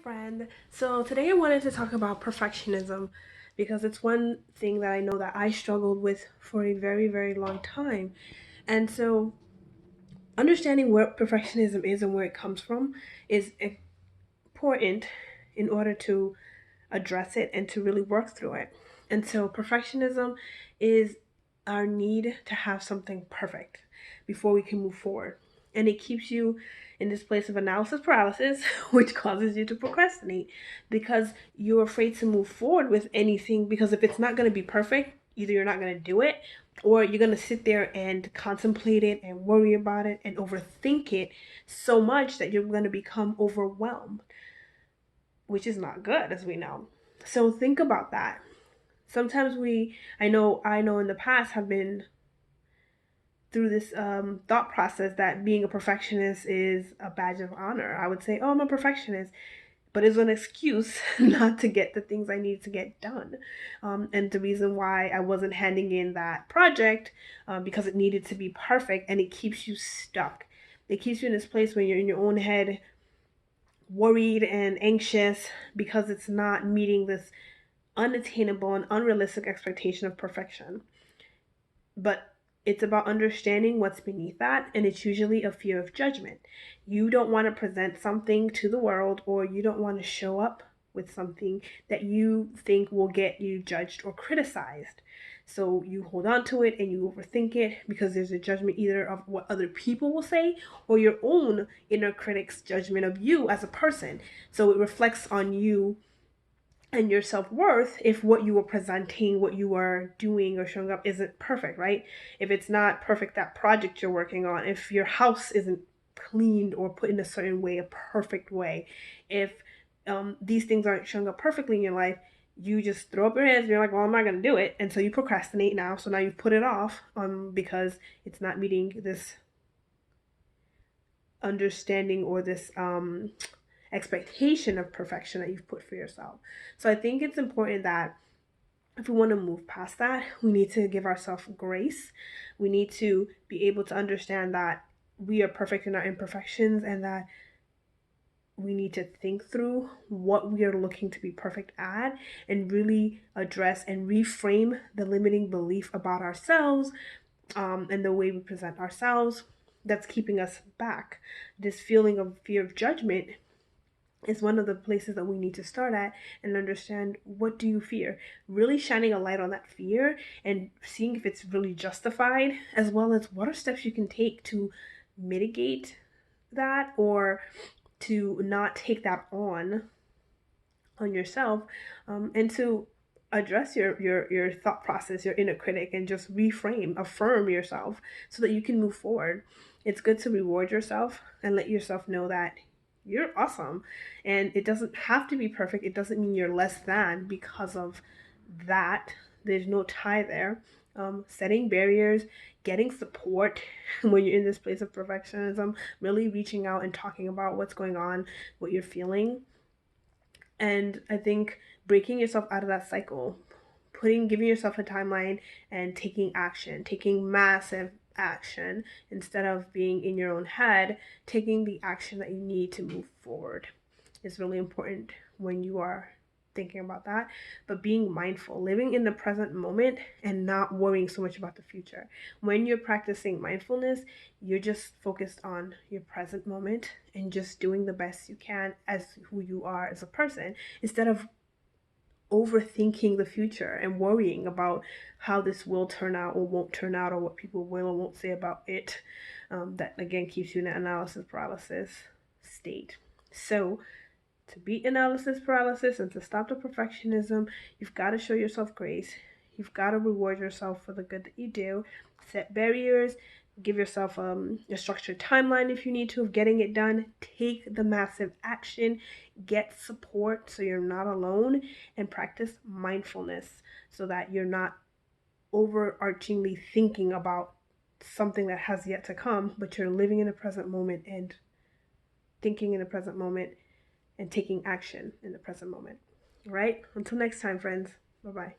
friend. So today I wanted to talk about perfectionism because it's one thing that I know that I struggled with for a very, very long time. And so understanding what perfectionism is and where it comes from is important in order to address it and to really work through it. And so perfectionism is our need to have something perfect before we can move forward. And it keeps you in this place of analysis paralysis, which causes you to procrastinate because you're afraid to move forward with anything. Because if it's not going to be perfect, either you're not going to do it or you're going to sit there and contemplate it and worry about it and overthink it so much that you're going to become overwhelmed, which is not good, as we know. So think about that. Sometimes I know in the past have been through this thought process that being a perfectionist is a badge of honor. I would say, oh, I'm a perfectionist, but it's an excuse not to get the things I need to get done. And the reason why I wasn't handing in that project because it needed to be perfect, and it keeps you stuck. It keeps you in this place where you're in your own head, worried and anxious because it's not meeting this unattainable and unrealistic expectation of perfection. But it's about understanding what's beneath that, and it's usually a fear of judgment. You don't want to present something to the world, or you don't want to show up with something that you think will get you judged or criticized. So you hold on to it and you overthink it because there's a judgment either of what other people will say or your own inner critic's judgment of you as a person. So it reflects on you and your self-worth if what you are presenting, what you are doing or showing up isn't perfect, right? If it's not perfect, that project you're working on, if your house isn't cleaned or put in a certain way, a perfect way, if these things aren't showing up perfectly in your life, you just throw up your hands and you're like, well, I'm not going to do it. And so you procrastinate now. So now you've put it off because it's not meeting this understanding or this expectation of perfection that you've put for yourself. So I think it's important that if we want to move past that, we need to give ourselves grace. We need to be able to understand that we are perfect in our imperfections and that we need to think through what we are looking to be perfect at and really address and reframe the limiting belief about ourselves and the way we present ourselves that's keeping us back. This feeling of fear of judgment is one of the places that we need to start at and understand, what do you fear? Really shining a light on that fear and seeing if it's really justified, as well as what are steps you can take to mitigate that or to not take that on yourself, and to address your thought process, your inner critic, and just reframe, affirm yourself so that you can move forward. It's good to reward yourself and let yourself know that you're awesome, and it doesn't have to be perfect. It doesn't mean you're less than because of that. There's no tie there. Setting barriers, getting support when you're in this place of perfectionism, really reaching out and talking about what's going on, what you're feeling. And I think breaking yourself out of that cycle, giving yourself a timeline and taking action, taking massive action instead of being in your own head, taking the action that you need to move forward is really important when you are thinking about that. But being mindful, living in the present moment and not worrying so much about the future. When you're practicing mindfulness, you're just focused on your present moment and just doing the best you can as who you are as a person, instead of overthinking the future and worrying about how this will turn out or won't turn out, or what people will or won't say about it. That again keeps you in an analysis paralysis state. So to beat analysis paralysis and to stop the perfectionism, you've got to show yourself grace. You've got to reward yourself for the good that you do. Set barriers. Give yourself a structured timeline if you need to of getting it done. Take the massive action. Get support so you're not alone. And practice mindfulness so that you're not overarchingly thinking about something that has yet to come, but you're living in the present moment and thinking in the present moment and taking action in the present moment. All right? Until next time, friends. Bye-bye.